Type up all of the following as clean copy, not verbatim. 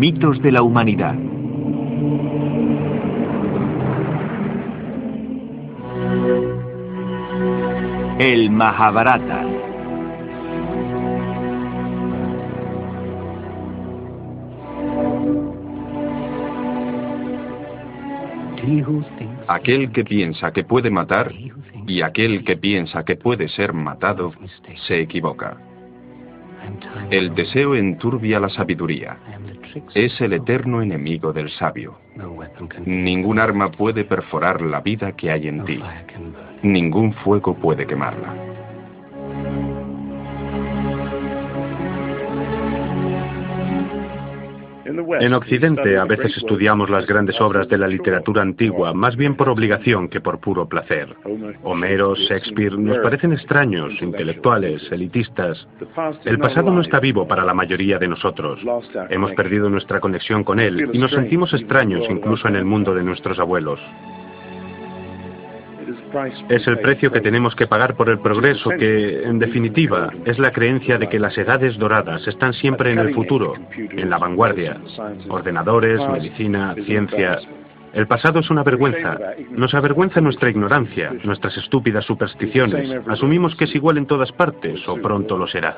Mitos de la humanidad. El Mahabharata. Aquel que piensa que puede matar y aquel que piensa que puede ser matado se equivoca. El deseo enturbia la sabiduría. Es el eterno enemigo del sabio. Ningún arma puede perforar la vida que hay en ti. Ningún fuego puede quemarla. En Occidente a veces estudiamos las grandes obras de la literatura antigua, más bien por obligación que por puro placer. Homero, Shakespeare, nos parecen extraños, intelectuales, elitistas. El pasado no está vivo para la mayoría de nosotros. Hemos perdido nuestra conexión con él y nos sentimos extraños incluso en el mundo de nuestros abuelos. Es el precio que tenemos que pagar por el progreso que, en definitiva, es la creencia de que las edades doradas están siempre en el futuro, en la vanguardia. Ordenadores, medicina, ciencia. El pasado es una vergüenza. Nos avergüenza nuestra ignorancia, nuestras estúpidas supersticiones. Asumimos que es igual en todas partes, o pronto lo será.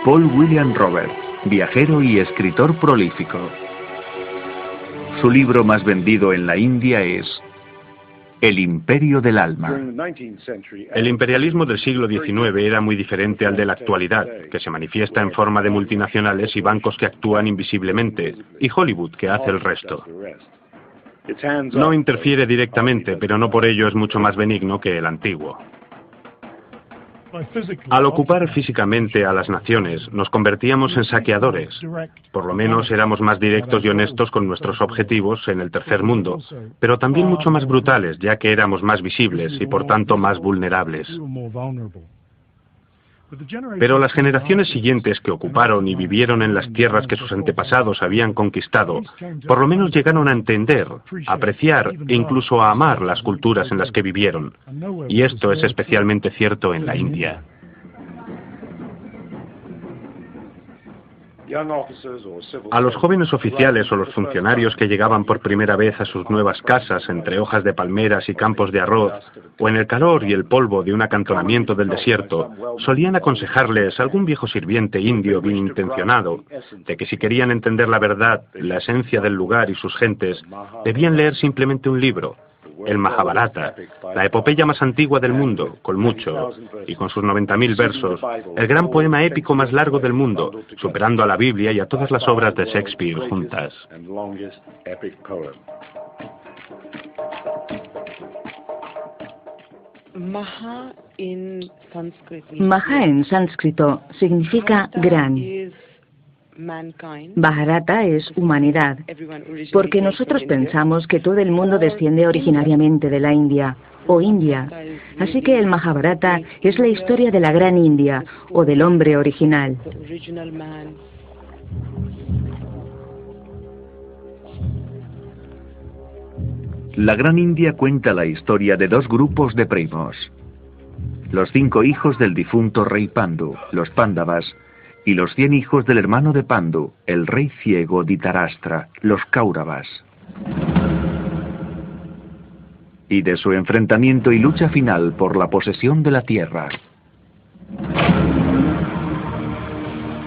Paul William Roberts, viajero y escritor prolífico. Su libro más vendido en la India es El Imperio del Alma. El imperialismo del siglo XIX era muy diferente al de la actualidad, que se manifiesta en forma de multinacionales y bancos que actúan invisiblemente, y Hollywood que hace el resto. No interfiere directamente, pero no por ello es mucho más benigno que el antiguo. Al ocupar físicamente a las naciones, nos convertíamos en saqueadores. Por lo menos éramos más directos y honestos con nuestros objetivos en el tercer mundo, pero también mucho más brutales, ya que éramos más visibles y por tanto más vulnerables. Pero las generaciones siguientes que ocuparon y vivieron en las tierras que sus antepasados habían conquistado, por lo menos llegaron a entender, a apreciar e incluso a amar las culturas en las que vivieron. Y esto es especialmente cierto en la India. A los jóvenes oficiales o los funcionarios que llegaban por primera vez a sus nuevas casas entre hojas de palmeras y campos de arroz, o en el calor y el polvo de un acantonamiento del desierto, solían aconsejarles algún viejo sirviente indio bien intencionado, de que si querían entender la verdad, la esencia del lugar y sus gentes, debían leer simplemente un libro, el Mahabharata, la epopeya más antigua del mundo, con mucho, y con sus 90.000 versos, el gran poema épico más largo del mundo, superando a la Biblia y a todas las obras de Shakespeare juntas. Maha en sánscrito significa gran. Bharata es humanidad, porque nosotros pensamos que todo el mundo desciende originariamente de la India, o India. Así que el Mahabharata es la historia de la gran India, o del hombre original. La gran India cuenta la historia de dos grupos de primos. Los 5 hijos del difunto rey Pandu, los Pándavas, y los 100 hijos del hermano de Pandu, el rey ciego Dhritarashtra, los Kauravas. Y de su enfrentamiento y lucha final por la posesión de la tierra.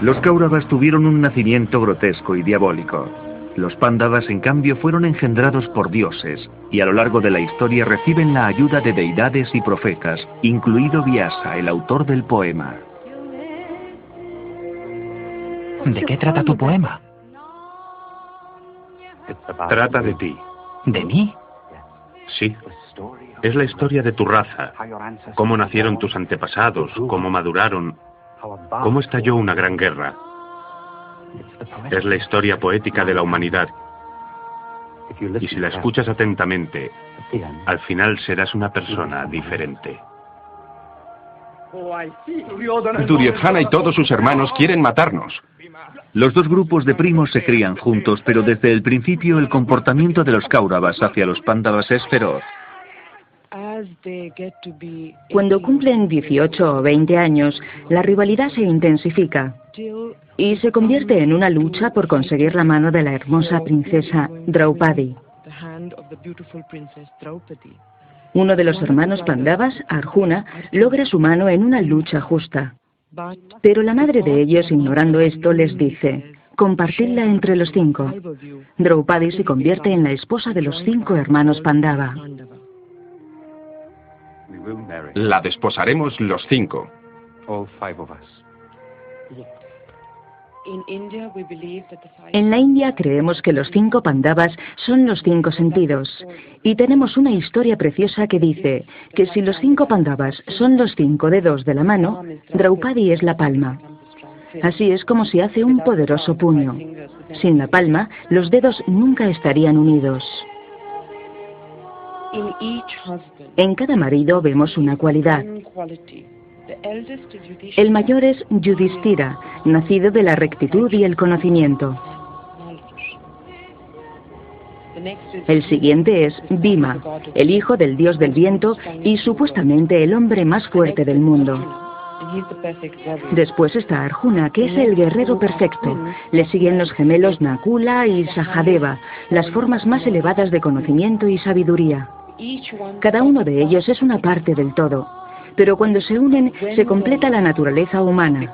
Los Kauravas tuvieron un nacimiento grotesco y diabólico. Los Pándavas, en cambio, fueron engendrados por dioses, y a lo largo de la historia reciben la ayuda de deidades y profetas, incluido Vyasa, el autor del poema. ¿De qué trata tu poema? Trata de ti. ¿De mí? Sí. Es la historia de tu raza, cómo nacieron tus antepasados, cómo maduraron, cómo estalló una gran guerra. Es la historia poética de la humanidad. Y si la escuchas atentamente, al final serás una persona diferente. Duryodhana y todos sus hermanos quieren matarnos. Los dos grupos de primos se crían juntos, pero desde el principio el comportamiento de los Kauravas hacia los Pándavas es feroz. Cuando cumplen 18 o 20 años, la rivalidad se intensifica y se convierte en una lucha por conseguir la mano de la hermosa princesa Draupadi. Uno de los hermanos Pandavas, Arjuna, logra su mano en una lucha justa. Pero la madre de ellos, ignorando esto, les dice: compartidla entre los 5. Draupadi se convierte en la esposa de los 5 hermanos Pandava. La desposaremos los 5. En la India creemos que los 5 Pandavas son los 5 sentidos. Y tenemos una historia preciosa que dice que si los 5 Pandavas son los 5 dedos de la mano, Draupadi es la palma. Así es como se hace un poderoso puño. Sin la palma, los dedos nunca estarían unidos. En cada marido vemos una cualidad. El mayor es Yudhishthira, nacido de la rectitud y el conocimiento. El siguiente es Bhima, el hijo del dios del viento y supuestamente el hombre más fuerte del mundo. Después está Arjuna, que es el guerrero perfecto. Le siguen los gemelos Nakula y Sahadeva, las formas más elevadas de conocimiento y sabiduría. Cada uno de ellos es una parte del todo, pero cuando se unen se completa la naturaleza humana.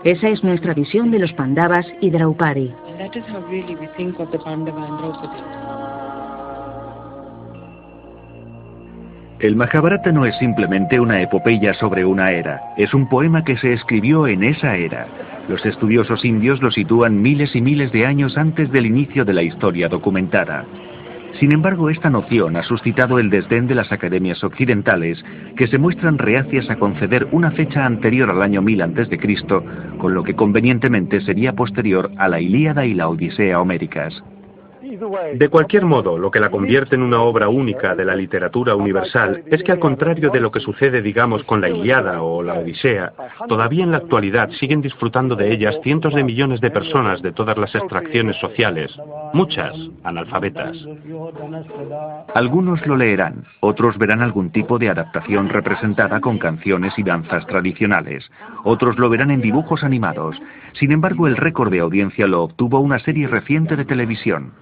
Esa es nuestra visión de los Pandavas y Draupadi. El Mahabharata no es simplemente una epopeya sobre una era, es un poema que se escribió en esa era. Los estudiosos indios lo sitúan miles y miles de años antes del inicio de la historia documentada. Sin embargo, esta noción ha suscitado el desdén de las academias occidentales, que se muestran reacias a conceder una fecha anterior al año 1000 a.C., con lo que convenientemente sería posterior a la Ilíada y la Odisea homéricas. De cualquier modo, lo que la convierte en una obra única de la literatura universal es que, al contrario de lo que sucede, digamos, con la Ilíada o la Odisea, todavía en la actualidad siguen disfrutando de ellas cientos de millones de personas de todas las extracciones sociales, muchas analfabetas. Algunos lo leerán, otros verán algún tipo de adaptación representada con canciones y danzas tradicionales, otros lo verán en dibujos animados. Sin embargo, el récord de audiencia lo obtuvo una serie reciente de televisión.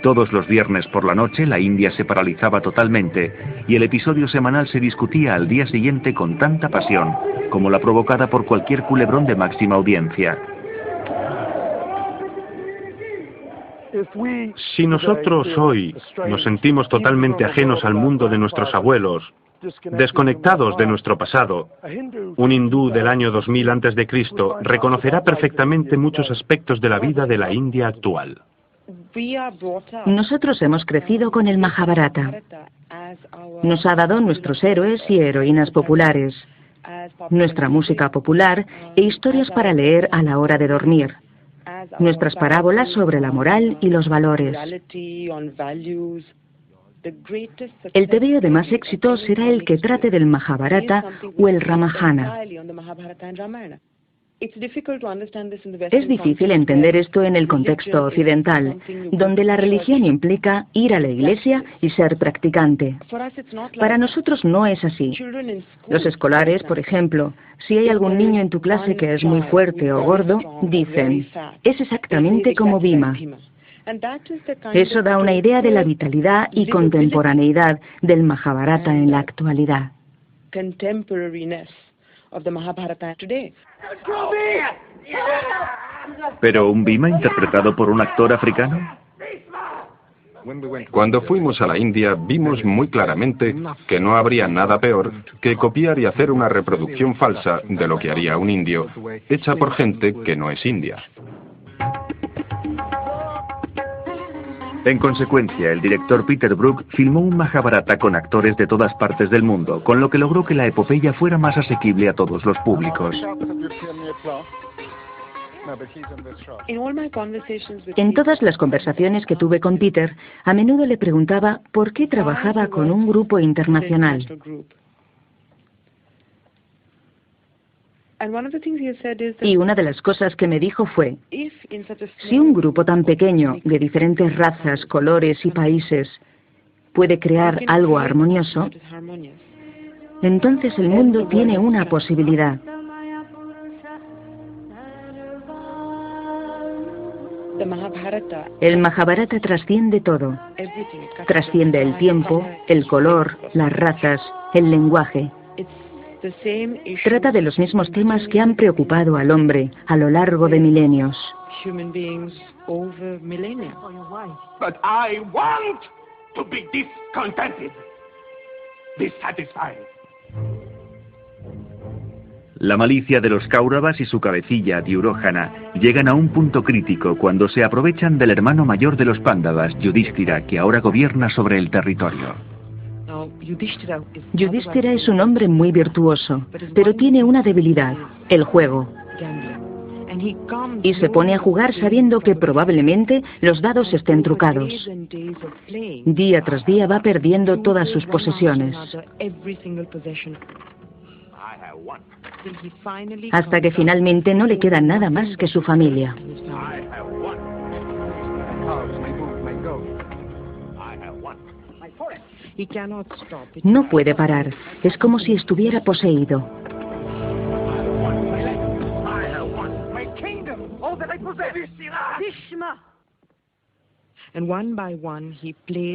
Todos los viernes por la noche la India se paralizaba totalmente y el episodio semanal se discutía al día siguiente con tanta pasión como la provocada por cualquier culebrón de máxima audiencia. Si nosotros hoy nos sentimos totalmente ajenos al mundo de nuestros abuelos, desconectados de nuestro pasado, un hindú del año 2000 a.C. reconocerá perfectamente muchos aspectos de la vida de la India actual. Nosotros hemos crecido con el Mahabharata. Nos ha dado nuestros héroes y heroínas populares, nuestra música popular e historias para leer a la hora de dormir, nuestras parábolas sobre la moral y los valores. El tebeo de más éxito será el que trate del Mahabharata o el Ramayana. Es difícil entender esto en el contexto occidental, donde la religión implica ir a la iglesia y ser practicante. Para nosotros no es así. Los escolares, por ejemplo, si hay algún niño en tu clase que es muy fuerte o gordo, dicen, es exactamente como Bhima. Eso da una idea de la vitalidad y contemporaneidad del Mahabharata en la actualidad. ¿Pero un Bhima interpretado por un actor africano? Cuando fuimos a la India vimos muy claramente que no habría nada peor que copiar y hacer una reproducción falsa de lo que haría un indio, hecha por gente que no es india. En consecuencia, el director Peter Brook filmó un Mahabharata con actores de todas partes del mundo, con lo que logró que la epopeya fuera más asequible a todos los públicos. En todas las conversaciones que tuve con Peter, a menudo le preguntaba por qué trabajaba con un grupo internacional. Y una de las cosas que me dijo fue, si un grupo tan pequeño, de diferentes razas, colores y países, puede crear algo armonioso, entonces el mundo tiene una posibilidad. El Mahabharata trasciende todo. Trasciende el tiempo, el color, las razas, el lenguaje. Trata de los mismos temas que han preocupado al hombre a lo largo de milenios. But I want to be discontented, dissatisfied. La malicia de los Kauravas y su cabecilla, Duryodhana, llegan a un punto crítico cuando se aprovechan del hermano mayor de los Pándavas, Yudhishthira, que ahora gobierna sobre el territorio. Yudhishthira es un hombre muy virtuoso, pero tiene una debilidad, el juego. Y se pone a jugar sabiendo que probablemente los dados estén trucados. Día tras día va perdiendo todas sus posesiones. Hasta que finalmente no le queda nada más que su familia. No puede parar, es como si estuviera poseído.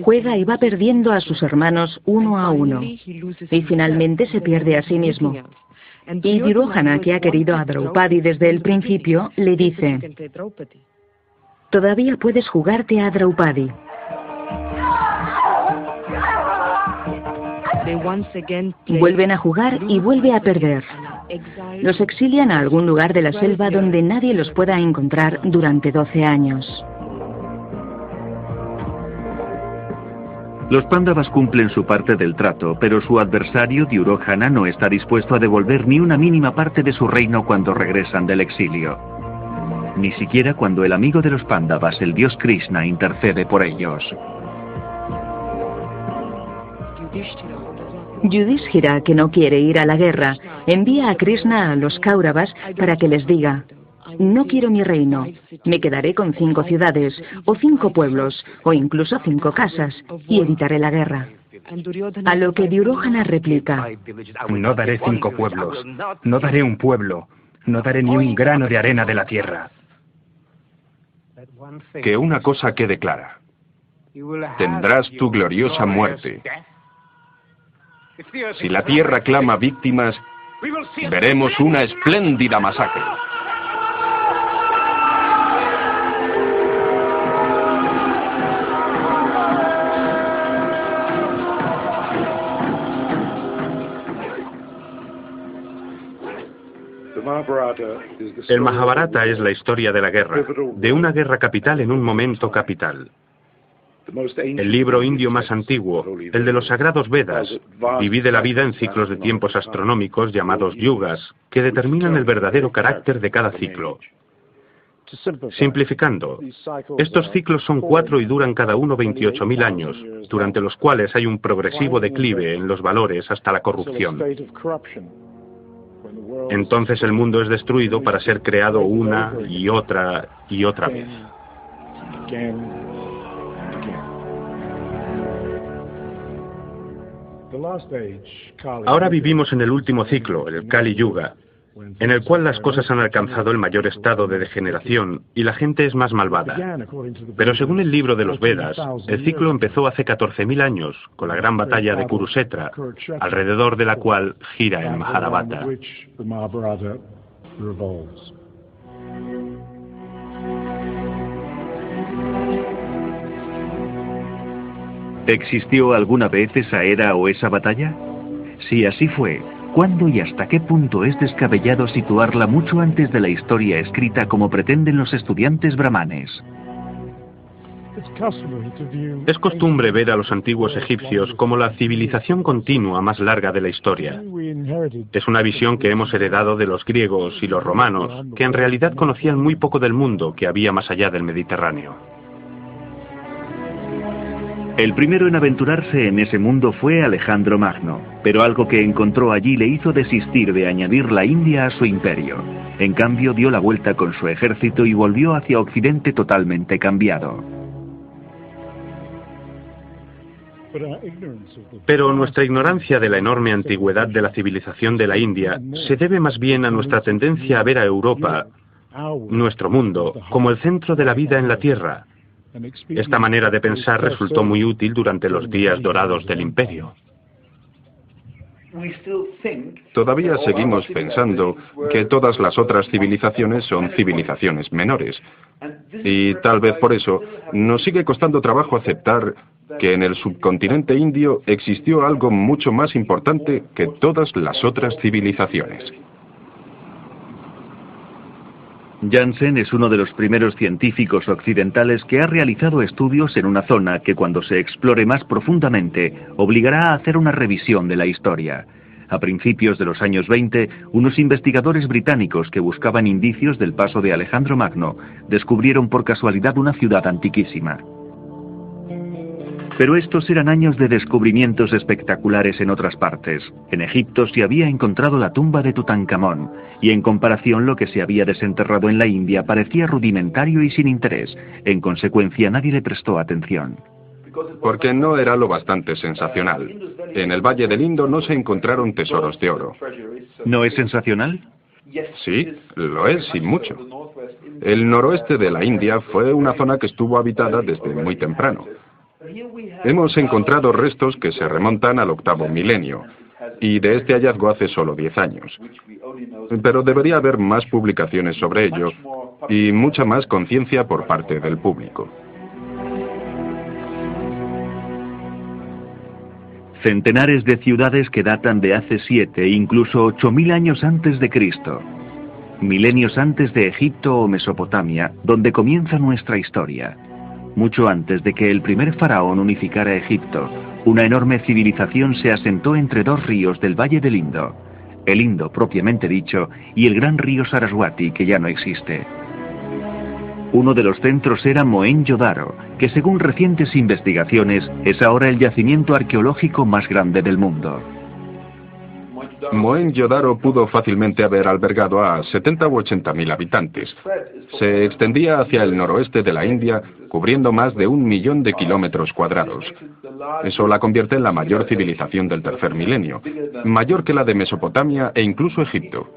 Juega y va perdiendo a sus hermanos uno a uno, y finalmente se pierde a sí mismo. Y Duryodhana, que ha querido a Draupadi desde el principio, le dice: todavía puedes jugarte a Draupadi. Vuelven a jugar y vuelve a perder. Los exilian a algún lugar de la selva donde nadie los pueda encontrar durante 12 años. Los Pándavas cumplen su parte del trato, pero su adversario, Duryodhana, no está dispuesto a devolver ni una mínima parte de su reino cuando regresan del exilio. Ni siquiera cuando el amigo de los Pándavas, el dios Krishna, intercede por ellos. Yudhishthira, que no quiere ir a la guerra, envía a Krishna a los Kauravas para que les diga: no quiero mi reino, me quedaré con 5 ciudades, o 5 pueblos, o incluso 5 casas, y evitaré la guerra. A lo que Duryodhana replica: no daré 5 pueblos, no daré un pueblo, no daré ni un grano de arena de la tierra. Que una cosa quede clara: tendrás tu gloriosa muerte. Si la tierra clama víctimas, veremos una espléndida masacre. El Mahabharata es la historia de la guerra, de una guerra capital en un momento capital. El libro indio más antiguo, el de los sagrados Vedas, divide la vida en ciclos de tiempos astronómicos llamados yugas, que determinan el verdadero carácter de cada ciclo. Simplificando, estos ciclos son 4 y duran cada uno 28.000 años, durante los cuales hay un progresivo declive en los valores hasta la corrupción. Entonces el mundo es destruido para ser creado una y otra vez. Ahora vivimos en el último ciclo, el Kali Yuga, en el cual las cosas han alcanzado el mayor estado de degeneración y la gente es más malvada. Pero según el libro de los Vedas, el ciclo empezó hace 14.000 años, con la gran batalla de Kurukshetra, alrededor de la cual gira el Mahabharata. ¿Existió alguna vez esa era o esa batalla? Si así fue, ¿cuándo y hasta qué punto es descabellado situarla mucho antes de la historia escrita como pretenden los estudiantes brahmanes? Es costumbre ver a los antiguos egipcios como la civilización continua más larga de la historia. Es una visión que hemos heredado de los griegos y los romanos, que en realidad conocían muy poco del mundo que había más allá del Mediterráneo. El primero en aventurarse en ese mundo fue Alejandro Magno, pero algo que encontró allí le hizo desistir de añadir la India a su imperio. En cambio, dio la vuelta con su ejército y volvió hacia Occidente totalmente cambiado. Pero nuestra ignorancia de la enorme antigüedad de la civilización de la India se debe más bien a nuestra tendencia a ver a Europa, nuestro mundo, como el centro de la vida en la Tierra. Esta manera de pensar resultó muy útil durante los días dorados del Imperio. Todavía seguimos pensando que todas las otras civilizaciones son civilizaciones menores. Y tal vez por eso nos sigue costando trabajo aceptar que en el subcontinente indio existió algo mucho más importante que todas las otras civilizaciones. Janssen es uno de los primeros científicos occidentales que ha realizado estudios en una zona que, cuando se explore más profundamente, obligará a hacer una revisión de la historia. A principios de los años 20, unos investigadores británicos que buscaban indicios del paso de Alejandro Magno descubrieron por casualidad una ciudad antiquísima. Pero estos eran años de descubrimientos espectaculares en otras partes. En Egipto se había encontrado la tumba de Tutankamón, y en comparación lo que se había desenterrado en la India parecía rudimentario y sin interés. En consecuencia, nadie le prestó atención. Porque no era lo bastante sensacional. En el Valle del Indo no se encontraron tesoros de oro. ¿No es sensacional? Sí, lo es y mucho. El noroeste de la India fue una zona que estuvo habitada desde muy temprano. Hemos encontrado restos que se remontan al 8º milenio, y de este hallazgo hace solo 10 años. Pero debería haber más publicaciones sobre ello, y mucha más conciencia por parte del público. Centenares de ciudades que datan de hace 7, incluso 8000 años antes de Cristo. Milenios antes de Egipto o Mesopotamia, donde comienza nuestra historia. Mucho antes de que el primer faraón unificara Egipto, una enorme civilización se asentó entre dos ríos del Valle del Indo, el Indo propiamente dicho y el gran río Saraswati, que ya no existe. Uno de los centros era Mohenjo-Daro, que según recientes investigaciones es ahora el yacimiento arqueológico más grande del mundo. Mohenjo-Daro pudo fácilmente haber albergado a 70 u 80 mil habitantes. Se extendía hacia el noroeste de la India, cubriendo más de 1 millón de kilómetros cuadrados. Eso la convierte en la mayor civilización del tercer milenio, mayor que la de Mesopotamia e incluso Egipto.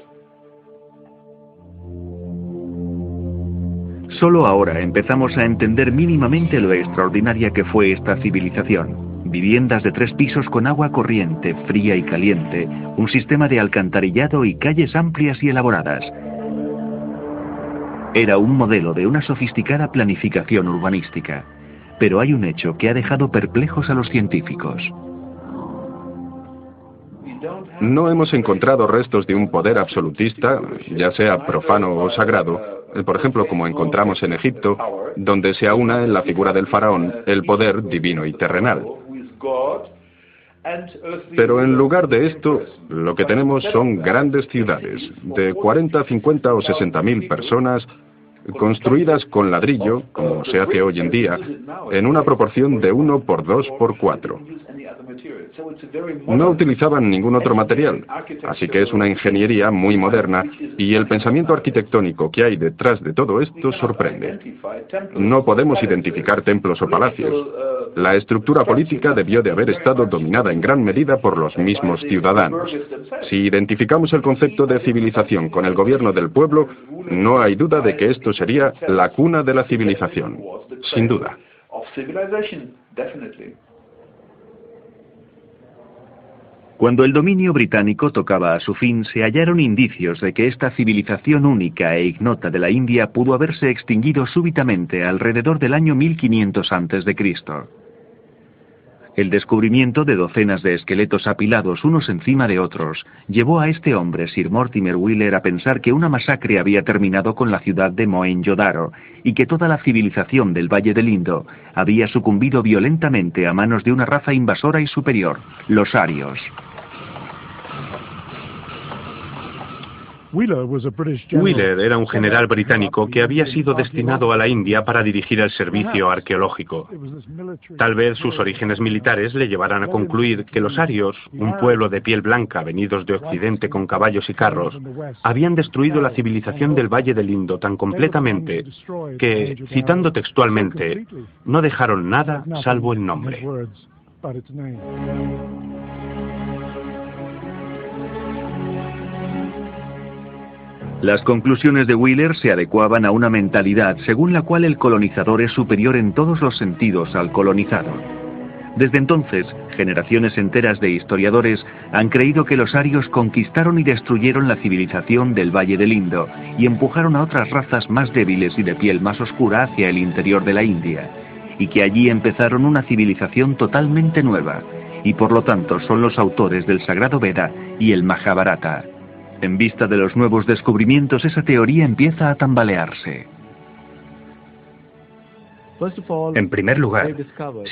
Solo ahora empezamos a entender mínimamente lo extraordinaria que fue esta civilización. Viviendas de 3 pisos con agua corriente, fría y caliente, un sistema de alcantarillado y calles amplias y elaboradas. Era un modelo de una sofisticada planificación urbanística. Pero hay un hecho que ha dejado perplejos a los científicos. No hemos encontrado restos de un poder absolutista, ya sea profano o sagrado, por ejemplo, como encontramos en Egipto, donde se aúna en la figura del faraón el poder divino y terrenal. Pero en lugar de esto, lo que tenemos son grandes ciudades, de 40, 50 o 60 mil personas, construidas con ladrillo, como se hace hoy en día, en una proporción de 1 por 2 por 4. No utilizaban ningún otro material, así que es una ingeniería muy moderna, y el pensamiento arquitectónico que hay detrás de todo esto sorprende. No podemos identificar templos o palacios. La estructura política debió de haber estado dominada en gran medida por los mismos ciudadanos. Si identificamos el concepto de civilización con el gobierno del pueblo, no hay duda de que esto sería la cuna de la civilización, sin duda. Cuando el dominio británico tocaba a su fin, se hallaron indicios de que esta civilización única e ignota de la India pudo haberse extinguido súbitamente alrededor del año 1500 a.C. El descubrimiento de docenas de esqueletos apilados unos encima de otros llevó a este hombre, Sir Mortimer Wheeler, a pensar que una masacre había terminado con la ciudad de Mohenjo-Daro y que toda la civilización del Valle del Indo había sucumbido violentamente a manos de una raza invasora y superior, los arios. Wheeler era un general británico que había sido destinado a la India para dirigir el servicio arqueológico. Tal vez sus orígenes militares le llevaran a concluir que los arios, un pueblo de piel blanca venidos de Occidente con caballos y carros, habían destruido la civilización del Valle del Indo tan completamente que, citando textualmente, no dejaron nada salvo el nombre. Las conclusiones de Wheeler se adecuaban a una mentalidad según la cual el colonizador es superior en todos los sentidos al colonizado. Desde entonces, generaciones enteras de historiadores han creído que los arios conquistaron y destruyeron la civilización del Valle del Indo y empujaron a otras razas más débiles y de piel más oscura hacia el interior de la India, y que allí empezaron una civilización totalmente nueva, y por lo tanto son los autores del Sagrado Veda y el Mahabharata. En vista de los nuevos descubrimientos, esa teoría empieza a tambalearse. En primer lugar,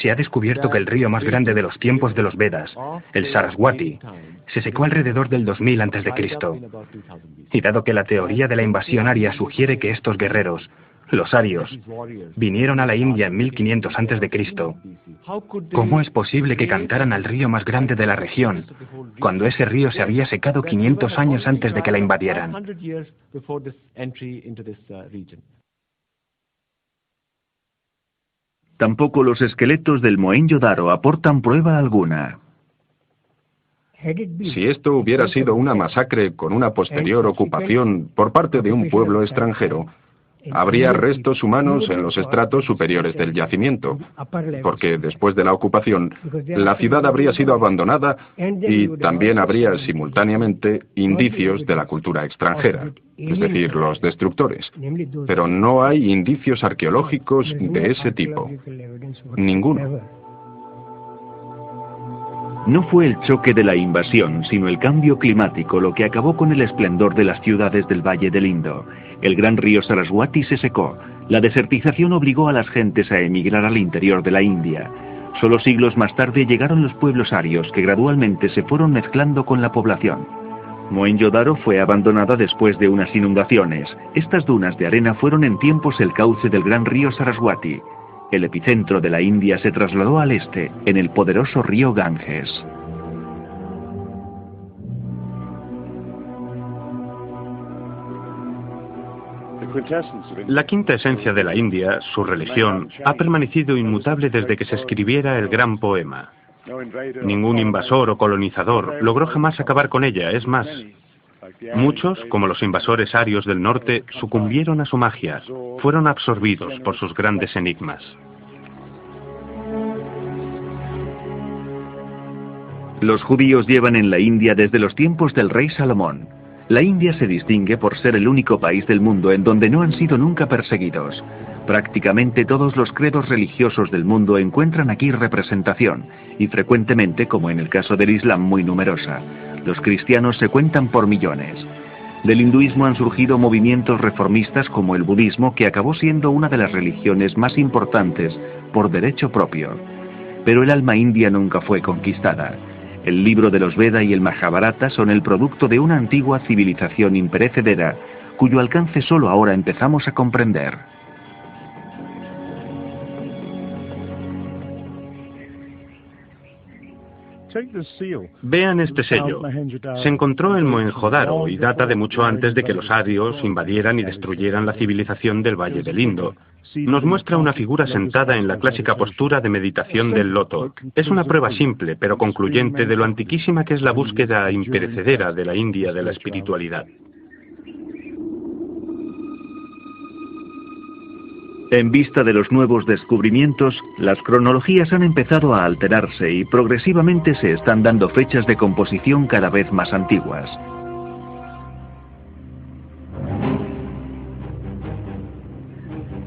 se ha descubierto que el río más grande de los tiempos de los Vedas, el Saraswati, se secó alrededor del 2000 a.C. Y dado que la teoría de la invasión aria sugiere que estos guerreros, los arios, vinieron a la India en 1500 a.C., ¿cómo es posible que cantaran al río más grande de la región, cuando ese río se había secado 500 años antes de que la invadieran? Tampoco los esqueletos del Mohenjo-Daro aportan prueba alguna. Si esto hubiera sido una masacre con una posterior ocupación por parte de un pueblo extranjero, habría restos humanos en los estratos superiores del yacimiento, porque después de la ocupación, la ciudad habría sido abandonada y también habría simultáneamente indicios de la cultura extranjera, es decir, los destructores. Pero no hay indicios arqueológicos de ese tipo. Ninguno. No fue el choque de la invasión, sino el cambio climático lo que acabó con el esplendor de las ciudades del Valle del Indo. El gran río Saraswati se secó. La desertización obligó a las gentes a emigrar al interior de la India. Solo siglos más tarde llegaron los pueblos arios, que gradualmente se fueron mezclando con la población. Mohenjo-Daro fue abandonada después de unas inundaciones. Estas dunas de arena fueron en tiempos el cauce del gran río Saraswati. El epicentro de la India se trasladó al este, en el poderoso río Ganges. La quinta esencia de la India, su religión, ha permanecido inmutable desde que se escribiera el gran poema. Ningún invasor o colonizador logró jamás acabar con ella, es más, muchos, como los invasores arios del norte, sucumbieron a su magia, fueron absorbidos por sus grandes enigmas. Los judíos llevan en la India desde los tiempos del rey Salomón. La India se distingue por ser el único país del mundo en donde no han sido nunca perseguidos. Prácticamente todos los credos religiosos del mundo encuentran aquí representación, y frecuentemente, como en el caso del Islam, muy numerosa. Los cristianos se cuentan por millones. Del hinduismo han surgido movimientos reformistas como el budismo, que acabó siendo una de las religiones más importantes por derecho propio. Pero el alma india nunca fue conquistada. El libro de los Veda y el Mahabharata son el producto de una antigua civilización imperecedera, cuyo alcance solo ahora empezamos a comprender. Vean este sello. Se encontró en Mohenjo-Daro y data de mucho antes de que los arios invadieran y destruyeran la civilización del Valle del Indo. Nos muestra una figura sentada en la clásica postura de meditación del loto. Es una prueba simple, pero concluyente de lo antiquísima que es la búsqueda imperecedera de la India de la espiritualidad. En vista de los nuevos descubrimientos, las cronologías han empezado a alterarse y progresivamente se están dando fechas de composición cada vez más antiguas.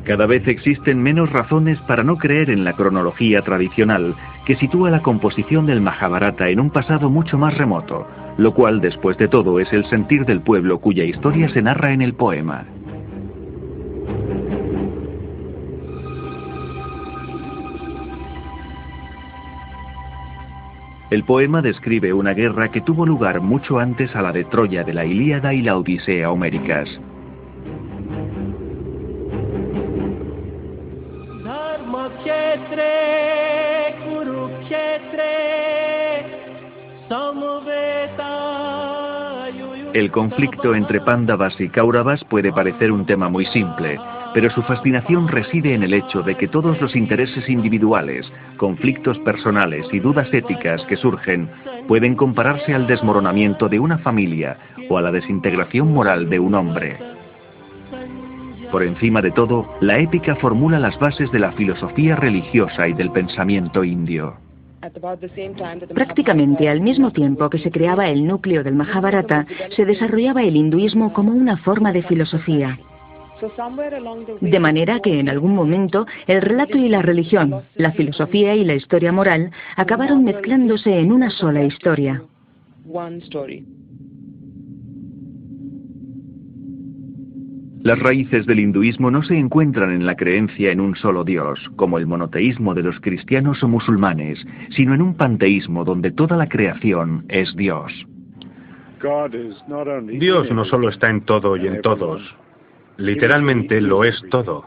Cada vez existen menos razones para no creer en la cronología tradicional, que sitúa la composición del Mahabharata en un pasado mucho más remoto, lo cual, después de todo, es el sentir del pueblo cuya historia se narra en el poema. El poema describe una guerra que tuvo lugar mucho antes a la de Troya de la Ilíada y la Odisea homéricas. El conflicto entre Pándavas y Kauravas puede parecer un tema muy simple, pero su fascinación reside en el hecho de que todos los intereses individuales, conflictos personales y dudas éticas que surgen pueden compararse al desmoronamiento de una familia o a la desintegración moral de un hombre. Por encima de todo, la épica formula las bases de la filosofía religiosa y del pensamiento indio. Prácticamente al mismo tiempo que se creaba el núcleo del Mahabharata, se desarrollaba el hinduismo como una forma de filosofía. De manera que en algún momento el relato y la religión, la filosofía y la historia moral acabaron mezclándose en una sola historia. Las raíces del hinduismo no se encuentran en la creencia en un solo Dios, como el monoteísmo de los cristianos o musulmanes, sino en un panteísmo donde toda la creación es Dios. Dios no solo está en todo y en todos, literalmente lo es todo.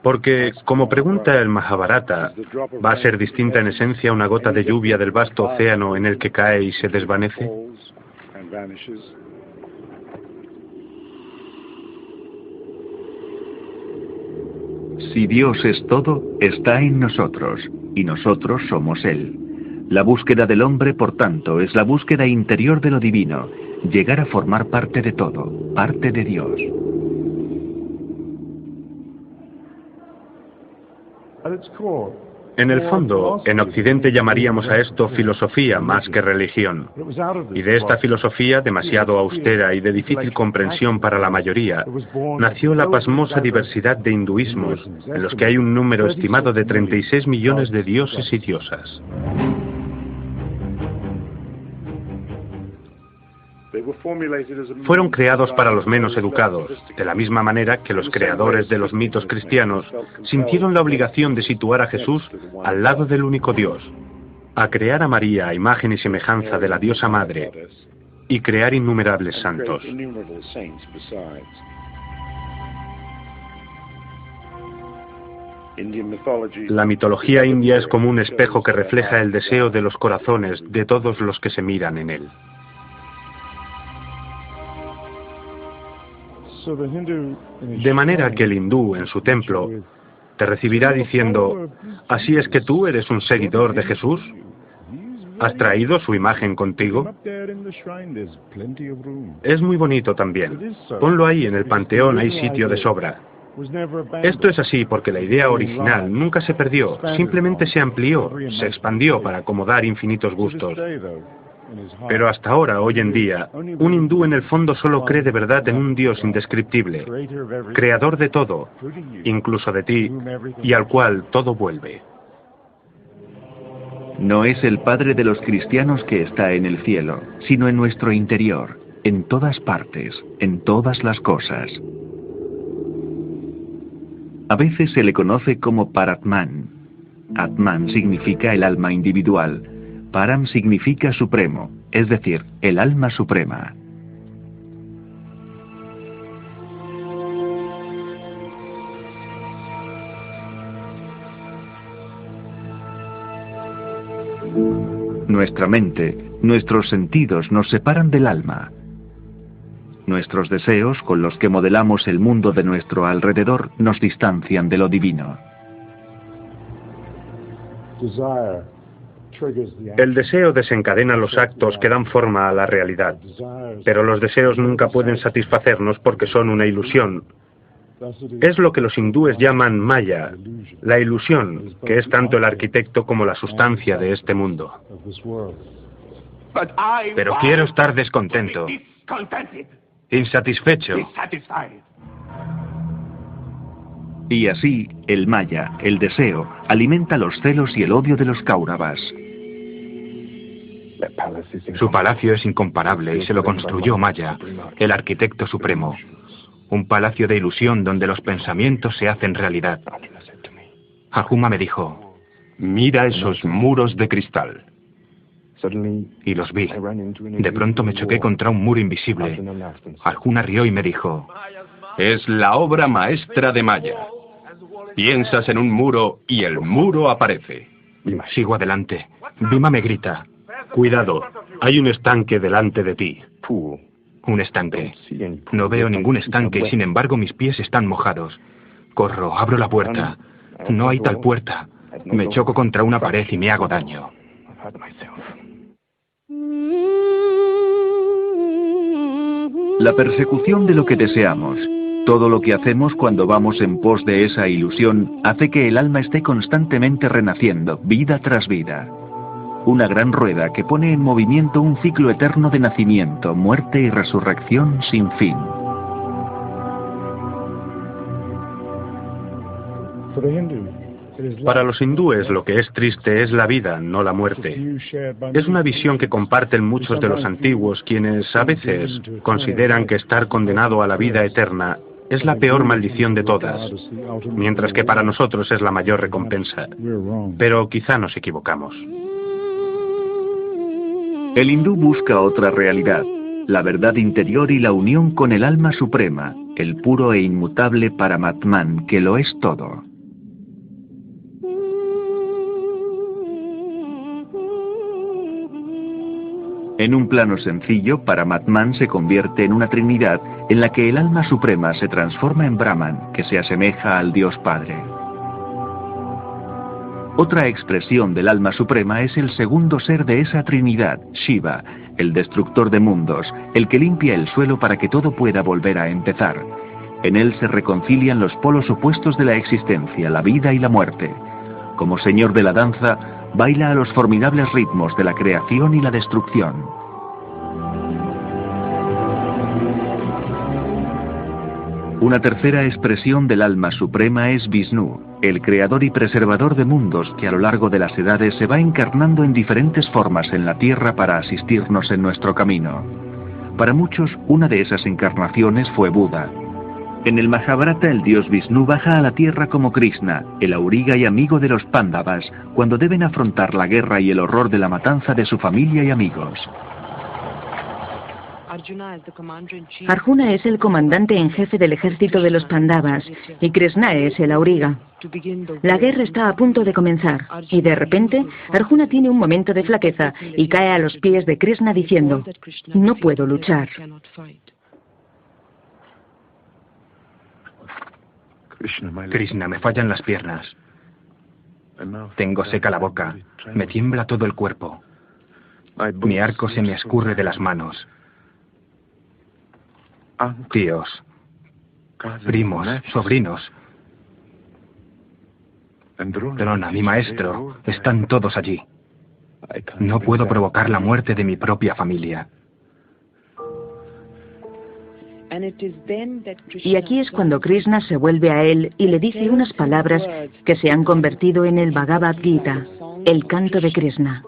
Porque, como pregunta el Mahabharata, ¿va a ser distinta en esencia una gota de lluvia del vasto océano en el que cae y se desvanece? Si Dios es todo, está en nosotros, y nosotros somos Él. La búsqueda del hombre, por tanto, es la búsqueda interior de lo divino, llegar a formar parte de todo, parte de Dios. En el fondo, en Occidente llamaríamos a esto filosofía más que religión. Y de esta filosofía, demasiado austera y de difícil comprensión para la mayoría, nació la pasmosa diversidad de hinduismos, en los que hay un número estimado de 36 millones de dioses y diosas. Fueron creados para los menos educados, de la misma manera que los creadores de los mitos cristianos sintieron la obligación de situar a Jesús al lado del único Dios, a crear a María a imagen y semejanza de la diosa madre y crear innumerables santos. La mitología india es como un espejo que refleja el deseo de los corazones de todos los que se miran en él. De manera que el hindú, en su templo, te recibirá diciendo: ¿así es que tú eres un seguidor de Jesús? ¿Has traído su imagen contigo? Es muy bonito también. Ponlo ahí en el panteón, hay sitio de sobra. Esto es así porque la idea original nunca se perdió, simplemente se amplió, se expandió para acomodar infinitos gustos. Pero hasta ahora, hoy en día, un hindú en el fondo solo cree de verdad en un Dios indescriptible, creador de todo, incluso de ti, y al cual todo vuelve. No es el Padre de los cristianos que está en el cielo, sino en nuestro interior, en todas partes, en todas las cosas. A veces se le conoce como Paratman. Atman significa el alma individual. Param significa supremo, es decir, el alma suprema. Nuestra mente, nuestros sentidos nos separan del alma. Nuestros deseos, con los que modelamos el mundo de nuestro alrededor, nos distancian de lo divino. El deseo desencadena los actos que dan forma a la realidad, pero los deseos nunca pueden satisfacernos porque son una ilusión. Es lo que los hindúes llaman Maya, la ilusión, que es tanto el arquitecto como la sustancia de este mundo. Pero quiero estar descontento, insatisfecho. Y así, el Maya, el deseo, alimenta los celos y el odio de los Kauravas. Su palacio es incomparable y se lo construyó Maya, el arquitecto supremo. Un palacio de ilusión donde los pensamientos se hacen realidad. Arjuna me dijo: mira esos muros de cristal. Y los vi. De pronto me choqué contra un muro invisible. Arjuna rió y me dijo: es la obra maestra de Maya. Piensas en un muro y el muro aparece. Sigo adelante. Bhima me grita: cuidado, hay un estanque delante de ti. Un estanque. No veo ningún estanque y sin embargo mis pies están mojados. Corro, abro la puerta. No hay tal puerta. Me choco contra una pared y me hago daño. La persecución de lo que deseamos, todo lo que hacemos cuando vamos en pos de esa ilusión, hace que el alma esté constantemente renaciendo, vida tras vida. Una gran rueda que pone en movimiento un ciclo eterno de nacimiento, muerte y resurrección sin fin. Para los hindúes lo que es triste es la vida, no la muerte. Es una visión que comparten muchos de los antiguos, quienes a veces consideran que estar condenado a la vida eterna es la peor maldición de todas, mientras que para nosotros es la mayor recompensa. Pero quizá nos equivocamos. El hindú busca otra realidad, la verdad interior y la unión con el alma suprema, el puro e inmutable Paramatman, que lo es todo. En un plano sencillo, Paramatman se convierte en una trinidad en la que el alma suprema se transforma en Brahman, que se asemeja al Dios Padre. Otra expresión del alma suprema es el segundo ser de esa trinidad, Shiva, el destructor de mundos, el que limpia el suelo para que todo pueda volver a empezar. En él se reconcilian los polos opuestos de la existencia, la vida y la muerte. Como señor de la danza, baila a los formidables ritmos de la creación y la destrucción. Una tercera expresión del alma suprema es Vishnu, el creador y preservador de mundos que a lo largo de las edades se va encarnando en diferentes formas en la tierra para asistirnos en nuestro camino. Para muchos, una de esas encarnaciones fue Buda. En el Mahabharata, el dios Vishnu baja a la tierra como Krishna, el auriga y amigo de los Pándavas, cuando deben afrontar la guerra y el horror de la matanza de su familia y amigos. Arjuna es el comandante en jefe del ejército de los Pandavas y Krishna es el auriga. La guerra está a punto de comenzar y de repente Arjuna tiene un momento de flaqueza y cae a los pies de Krishna diciendo: no puedo luchar. Krishna, me fallan las piernas. Tengo seca la boca. Me tiembla todo el cuerpo. Mi arco se me escurre de las manos. Tíos, primos, sobrinos. Drona, mi maestro, están todos allí. No puedo provocar la muerte de mi propia familia. Y aquí es cuando Krishna se vuelve a él y le dice unas palabras que se han convertido en el Bhagavad Gita, el canto de Krishna.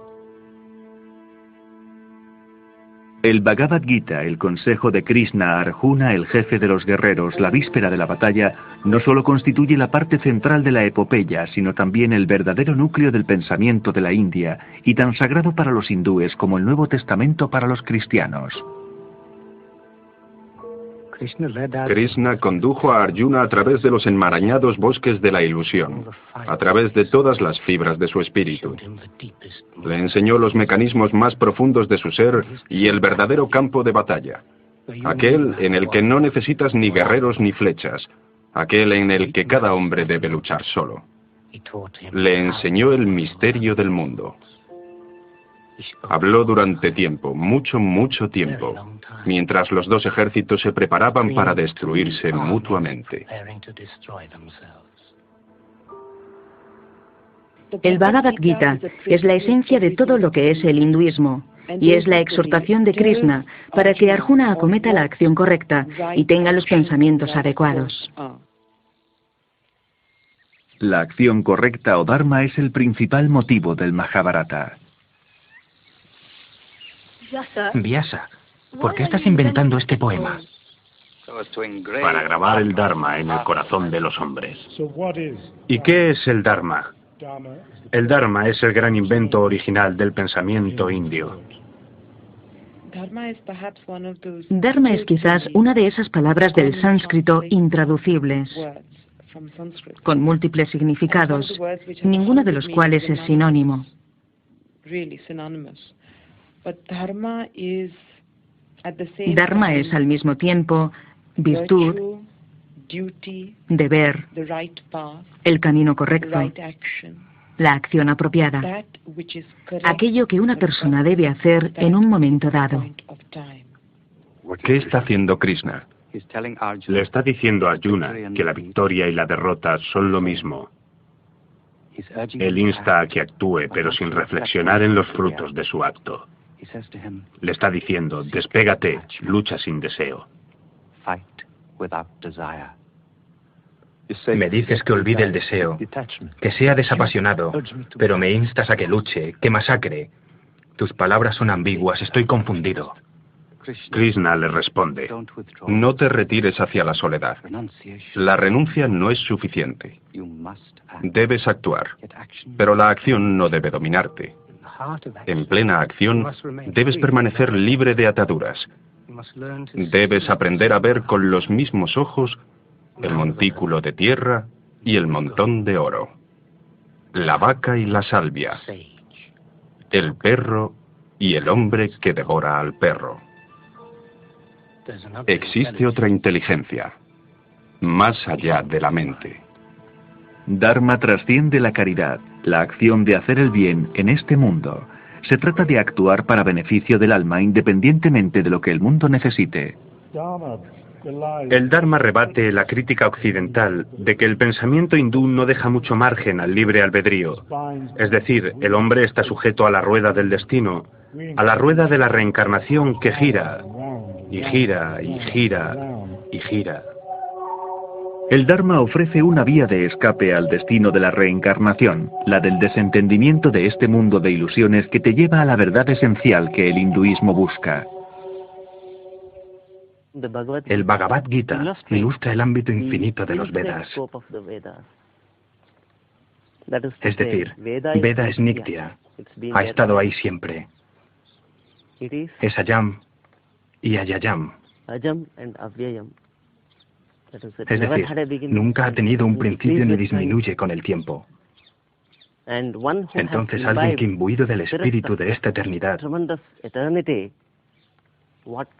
El Bhagavad Gita, el consejo de Krishna a Arjuna, el jefe de los guerreros, la víspera de la batalla, no solo constituye la parte central de la epopeya, sino también el verdadero núcleo del pensamiento de la India, y tan sagrado para los hindúes como el Nuevo Testamento para los cristianos. Krishna condujo a Arjuna a través de los enmarañados bosques de la ilusión, a través de todas las fibras de su espíritu. Le enseñó los mecanismos más profundos de su ser y el verdadero campo de batalla, aquel en el que no necesitas ni guerreros ni flechas, aquel en el que cada hombre debe luchar solo. Le enseñó el misterio del mundo. Habló durante tiempo, mucho tiempo, mientras los dos ejércitos se preparaban para destruirse mutuamente. El Bhagavad Gita es la esencia de todo lo que es el hinduismo, y es la exhortación de Krishna para que Arjuna acometa la acción correcta y tenga los pensamientos adecuados. La acción correcta o dharma es el principal motivo del Mahabharata. Vyasa, ¿por qué estás inventando este poema? Para grabar el Dharma en el corazón de los hombres. ¿Y qué es el Dharma? El Dharma es el gran invento original del pensamiento indio. Dharma es quizás una de esas palabras del sánscrito intraducibles, con múltiples significados, ninguno de los cuales es sinónimo. Dharma es al mismo tiempo virtud, deber, el camino correcto, la acción apropiada, aquello que una persona debe hacer en un momento dado. ¿Qué está haciendo Krishna? Le está diciendo a Arjuna que la victoria y la derrota son lo mismo. Él insta a que actúe, pero sin reflexionar en los frutos de su acto. Le está diciendo, despégate, lucha sin deseo. Me dices que olvide el deseo, que sea desapasionado, pero me instas a que luche, que masacre. Tus palabras son ambiguas, estoy confundido. Krishna le responde, No te retires hacia la soledad. La renuncia no es suficiente. Debes actuar, pero la acción no debe dominarte. En plena acción, debes permanecer libre de ataduras. Debes aprender a ver con los mismos ojos el montículo de tierra y el montón de oro, la vaca y la salvia, el perro y el hombre que devora al perro. Existe otra inteligencia, más allá de la mente. Dharma trasciende la caridad, la acción de hacer el bien en este mundo. Se trata de actuar para beneficio del alma independientemente de lo que el mundo necesite. el Dharma rebate la crítica occidental de que el pensamiento hindú no deja mucho margen al libre albedrío. Es decir, el hombre está sujeto a la rueda del destino, a la rueda de la reencarnación que gira, y gira, y gira, y gira. El Dharma ofrece una vía de escape al destino de la reencarnación, la del desentendimiento de este mundo de ilusiones que te lleva a la verdad esencial que el hinduismo busca. El Bhagavad Gita ilustra el ámbito infinito de los Vedas. Es decir, Veda es Nitya, ha estado ahí siempre. Es Ayam y Ayayam. Es decir, nunca ha tenido un principio ni disminuye con el tiempo. Entonces alguien que imbuido del espíritu de esta eternidad,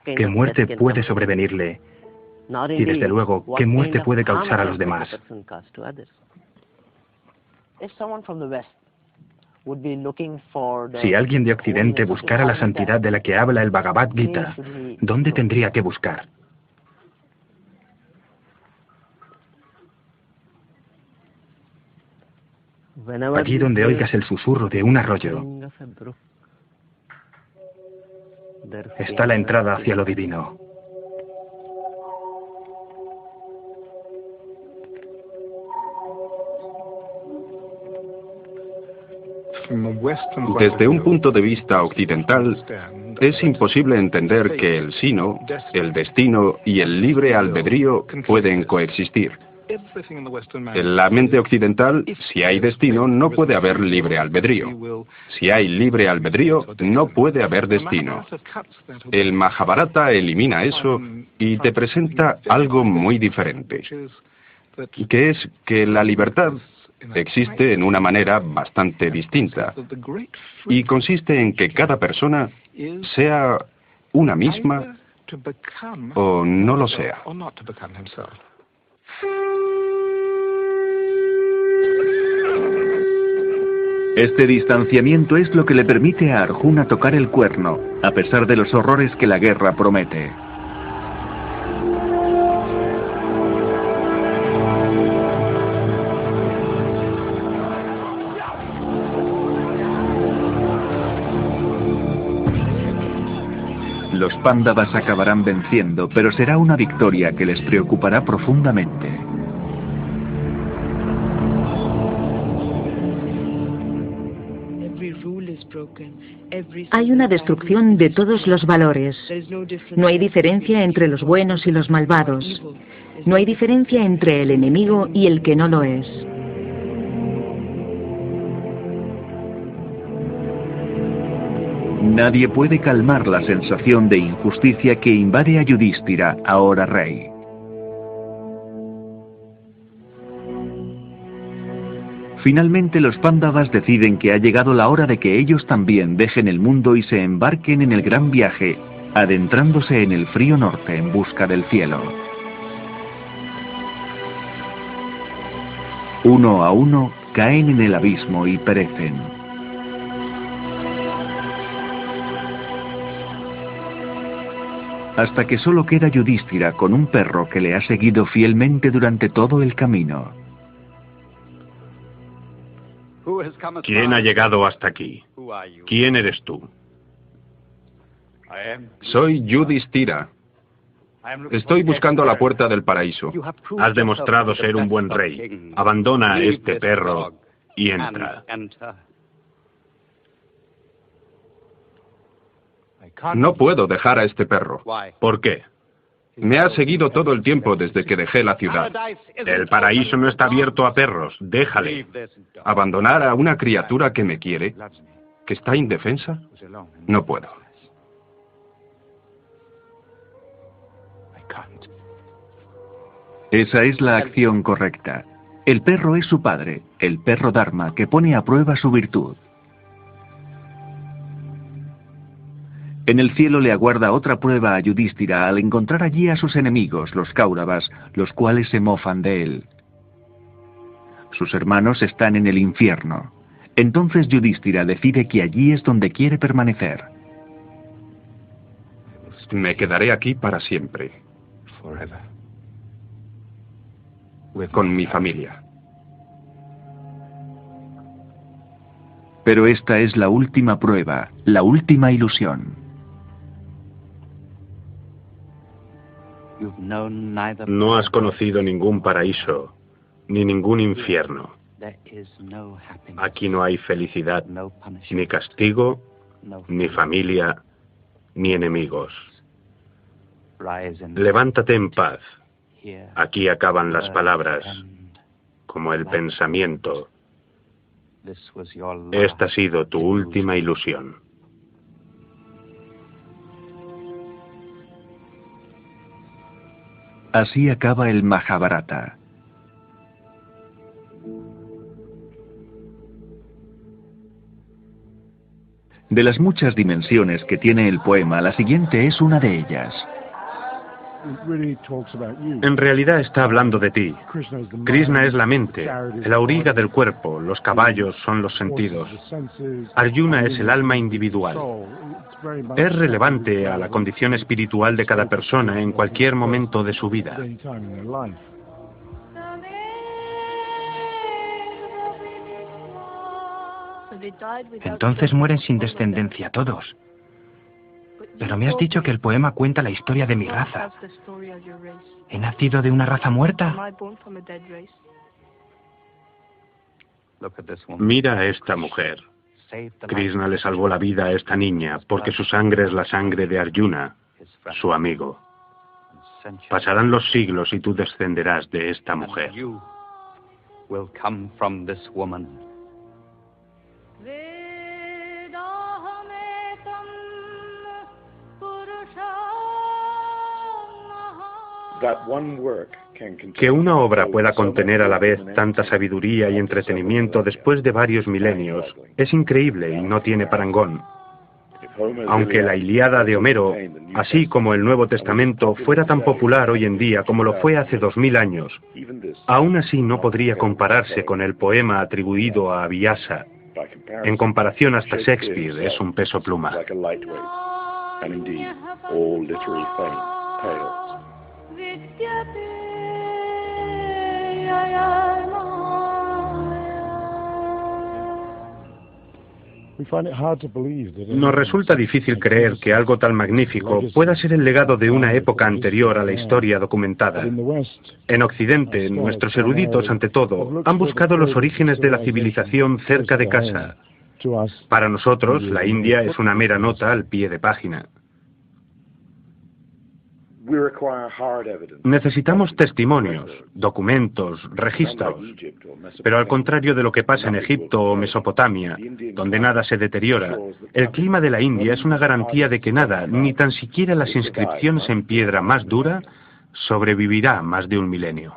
¿qué muerte puede sobrevenirle? Y desde luego, ¿qué muerte puede causar a los demás? Si alguien de Occidente buscara la santidad de la que habla el Bhagavad Gita, ¿dónde tendría que buscar? Allí donde oigas el susurro de un arroyo, está la entrada hacia lo divino. Desde un punto de vista occidental, es imposible entender que el sino, el destino y el libre albedrío pueden coexistir. En la mente occidental, si hay destino, no puede haber libre albedrío. Si hay libre albedrío, no puede haber destino. El Mahabharata elimina eso y te presenta algo muy diferente, que es que la libertad existe en una manera bastante distinta y consiste en que cada persona sea una misma o no lo sea. Este distanciamiento es lo que le permite a Arjuna tocar el cuerno, a pesar de los horrores que la guerra promete. Los Pándavas acabarán venciendo, pero será una victoria que les preocupará profundamente. Hay una destrucción de todos los valores. No hay diferencia entre los buenos y los malvados. No hay diferencia entre el enemigo y el que no lo es. Nadie puede calmar la sensación de injusticia que invade a Yudhishthira, ahora rey. Finalmente los Pándavas deciden que ha llegado la hora de que ellos también dejen el mundo y se embarquen en el gran viaje adentrándose en el frío norte en busca del cielo. Uno a uno caen en el abismo y perecen. Hasta que solo queda Yudhishthira con un perro que le ha seguido fielmente durante todo el camino. ¿Quién ha llegado hasta aquí? ¿Quién eres tú? Soy Yudhishthira. Estoy buscando la puerta del paraíso. Has demostrado ser un buen rey. Abandona a este perro y entra. No puedo dejar a este perro. ¿Por qué? Me ha seguido todo el tiempo desde que dejé la ciudad. El paraíso no está abierto a perros. Déjale. ¿Abandonar a una criatura que me quiere, que está indefensa? No puedo. Esa es la acción correcta. El perro es su padre, el perro Dharma, que pone a prueba su virtud. En el cielo le aguarda otra prueba a Yudhishthira al encontrar allí a sus enemigos, los Kauravas, los cuales se mofan de él. Sus hermanos están en el infierno. Entonces Yudhishthira decide que allí es donde quiere permanecer. Me quedaré aquí para siempre. Con mi familia. Pero esta es la última prueba, la última ilusión. No has conocido ningún paraíso, ni ningún infierno. Aquí no hay felicidad, ni castigo, ni familia, ni enemigos. Levántate en paz. Aquí acaban las palabras, como el pensamiento. Esta ha sido tu última ilusión. Así acaba el Mahabharata. De las muchas dimensiones que tiene el poema, la siguiente es una de ellas. En realidad está hablando de ti. Krishna es la mente, el auriga del cuerpo, los caballos son los sentidos. Arjuna es el alma individual. Es relevante a la condición espiritual de cada persona en cualquier momento de su vida. Entonces mueren sin descendencia todos. Pero me has dicho que el poema cuenta la historia de mi raza. ¿He nacido de una raza muerta? Mira a esta mujer. Krishna le salvó la vida a esta niña porque su sangre es la sangre de Arjuna, su amigo. Pasarán los siglos y tú descenderás de esta mujer. Que una obra pueda contener a la vez tanta sabiduría y entretenimiento después de varios milenios es increíble y no tiene parangón. Aunque la Ilíada de Homero, así como el Nuevo Testamento, fuera tan popular hoy en día como lo fue hace 2000 años, aún así no podría compararse con el poema atribuido a Vyasa. En comparación, hasta Shakespeare es un peso pluma. Nos resulta difícil creer que algo tan magnífico pueda ser el legado de una época anterior a la historia documentada. En Occidente, nuestros eruditos, ante todo, han buscado los orígenes de la civilización cerca de casa. Para nosotros, la India es una mera nota al pie de página. Necesitamos testimonios, documentos, registros. Pero al contrario de lo que pasa en Egipto o Mesopotamia, donde nada se deteriora, el clima de la India es una garantía de que nada, ni tan siquiera las inscripciones en piedra más dura, sobrevivirá más de un milenio.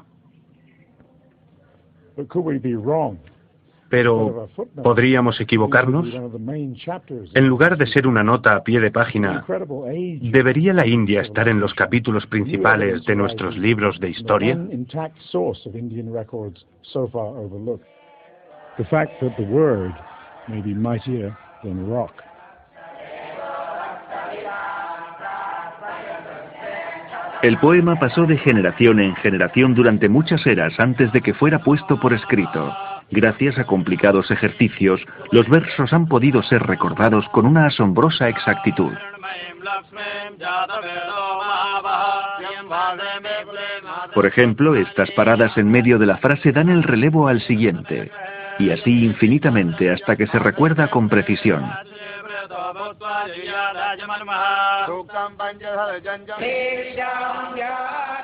Pero, ¿podríamos equivocarnos? En lugar de ser una nota a pie de página, ¿debería la India estar en los capítulos principales de nuestros libros de historia? El poema pasó de generación en generación durante muchas eras antes de que fuera puesto por escrito. Gracias a complicados ejercicios, los versos han podido ser recordados con una asombrosa exactitud. Por ejemplo, estas paradas en medio de la frase dan el relevo al siguiente, y así infinitamente hasta que se recuerda con precisión.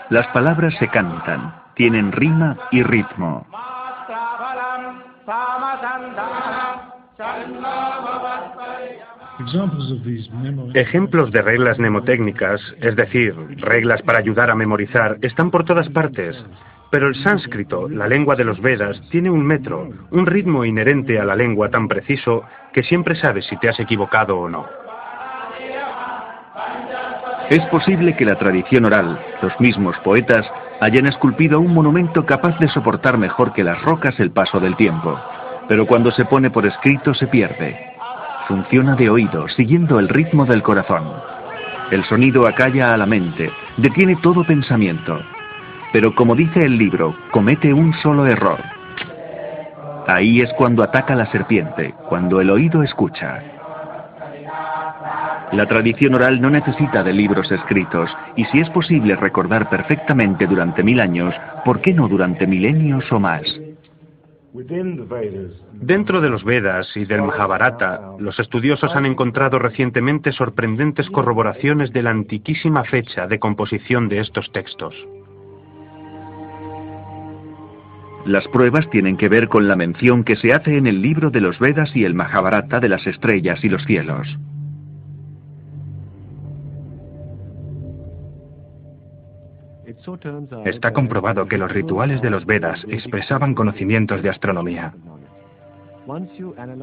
Las palabras se cantan, tienen rima y ritmo. Ejemplos de reglas mnemotécnicas, es decir, reglas para ayudar a memorizar, están por todas partes. Pero el sánscrito, la lengua de los Vedas, tiene un metro, un ritmo inherente a la lengua tan preciso que siempre sabes si te has equivocado o no. Es posible que la tradición oral, los mismos poetas, hayan esculpido un monumento capaz de soportar mejor que las rocas el paso del tiempo. Pero cuando se pone por escrito se pierde. Funciona de oído, siguiendo el ritmo del corazón. El sonido acalla a la mente, detiene todo pensamiento. Pero como dice el libro, comete un solo error. Ahí es cuando ataca la serpiente, cuando el oído escucha. La tradición oral no necesita de libros escritos, y si es posible recordar perfectamente durante 1000 años, ¿por qué no durante milenios o más? Dentro de los Vedas y del Mahabharata, los estudiosos han encontrado recientemente sorprendentes corroboraciones de la antiquísima fecha de composición de estos textos. Las pruebas tienen que ver con la mención que se hace en el libro de los Vedas y el Mahabharata de las estrellas y los cielos. Está comprobado que los rituales de los Vedas expresaban conocimientos de astronomía.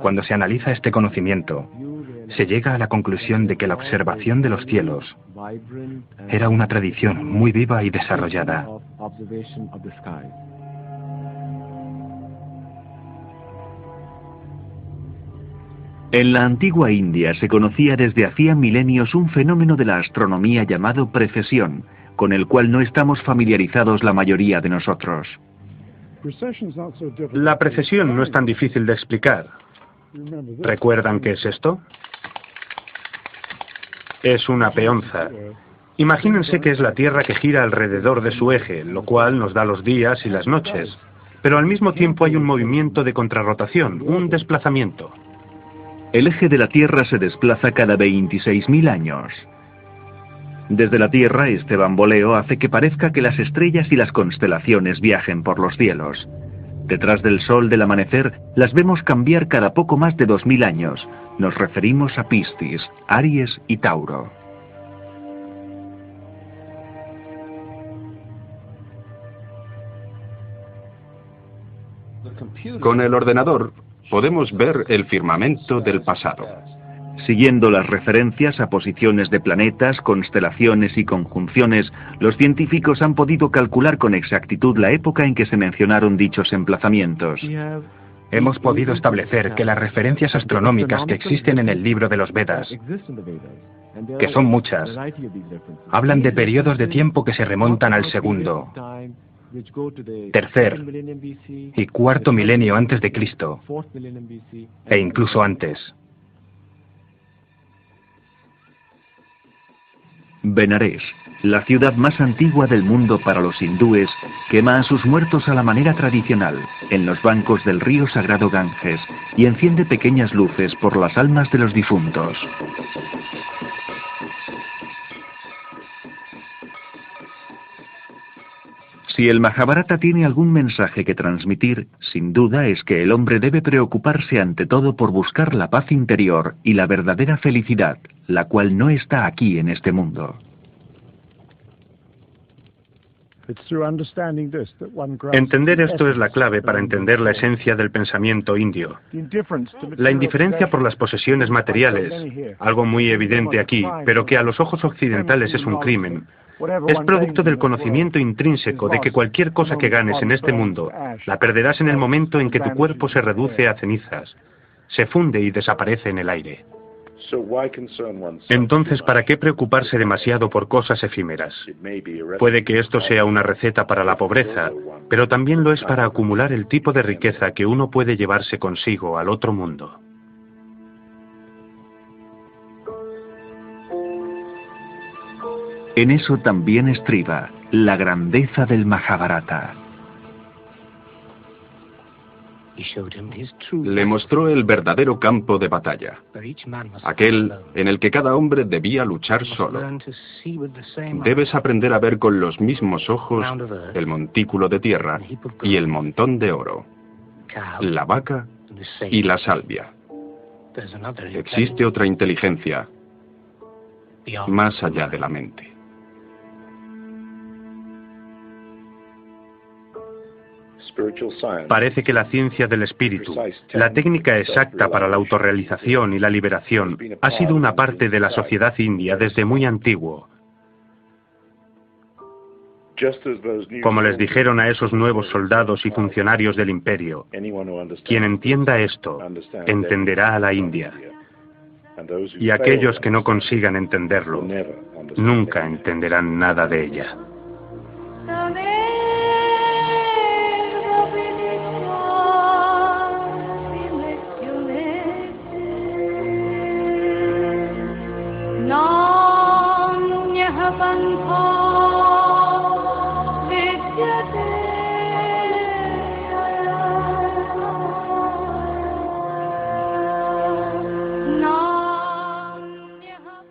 Cuando se analiza este conocimiento, se llega a la conclusión de que la observación de los cielos era una tradición muy viva y desarrollada. En la antigua India se conocía desde hacía milenios un fenómeno de la astronomía llamado precesión, con el cual no estamos familiarizados la mayoría de nosotros. La precesión no es tan difícil de explicar. ¿Recuerdan qué es esto? Es una peonza. Imagínense que es la Tierra que gira alrededor de su eje, lo cual nos da los días y las noches. Pero al mismo tiempo hay un movimiento de contrarrotación, un desplazamiento. El eje de la Tierra se desplaza cada 26.000 años. Desde la Tierra, este bamboleo hace que parezca que las estrellas y las constelaciones viajen por los cielos. Detrás del sol del amanecer, las vemos cambiar cada poco más de 2000 años. Nos referimos a Piscis, Aries y Tauro. Con el ordenador podemos ver el firmamento del pasado. Siguiendo las referencias a posiciones de planetas, constelaciones y conjunciones, los científicos han podido calcular con exactitud la época en que se mencionaron dichos emplazamientos. Hemos podido establecer que las referencias astronómicas que existen en el libro de los Vedas, que son muchas, hablan de periodos de tiempo que se remontan al segundo, tercer y cuarto milenio antes de Cristo, e incluso antes. Benares, la ciudad más antigua del mundo para los hindúes, quema a sus muertos a la manera tradicional, en los bancos del río sagrado Ganges, y enciende pequeñas luces por las almas de los difuntos. Si el Mahabharata tiene algún mensaje que transmitir, sin duda es que el hombre debe preocuparse ante todo por buscar la paz interior y la verdadera felicidad, la cual no está aquí en este mundo. Entender esto es la clave para entender la esencia del pensamiento indio. La indiferencia por las posesiones materiales, algo muy evidente aquí, pero que a los ojos occidentales es un crimen, es producto del conocimiento intrínseco de que cualquier cosa que ganes en este mundo la perderás en el momento en que tu cuerpo se reduce a cenizas, se funde y desaparece en el aire. Entonces, ¿para qué preocuparse demasiado por cosas efímeras? Puede que esto sea una receta para la pobreza, pero también lo es para acumular el tipo de riqueza que uno puede llevarse consigo al otro mundo. En eso también estriba la grandeza del Mahabharata. Le mostró el verdadero campo de batalla, aquel en el que cada hombre debía luchar solo. Debes aprender a ver con los mismos ojos el montículo de tierra y el montón de oro, la vaca y la salvia. Existe otra inteligencia más allá de la mente. Parece que la ciencia del espíritu, la técnica exacta para la autorrealización y la liberación, ha sido una parte de la sociedad india desde muy antiguo. Como les dijeron a esos nuevos soldados y funcionarios del imperio, quien entienda esto, entenderá a la India. Y aquellos que no consigan entenderlo, nunca entenderán nada de ella. Non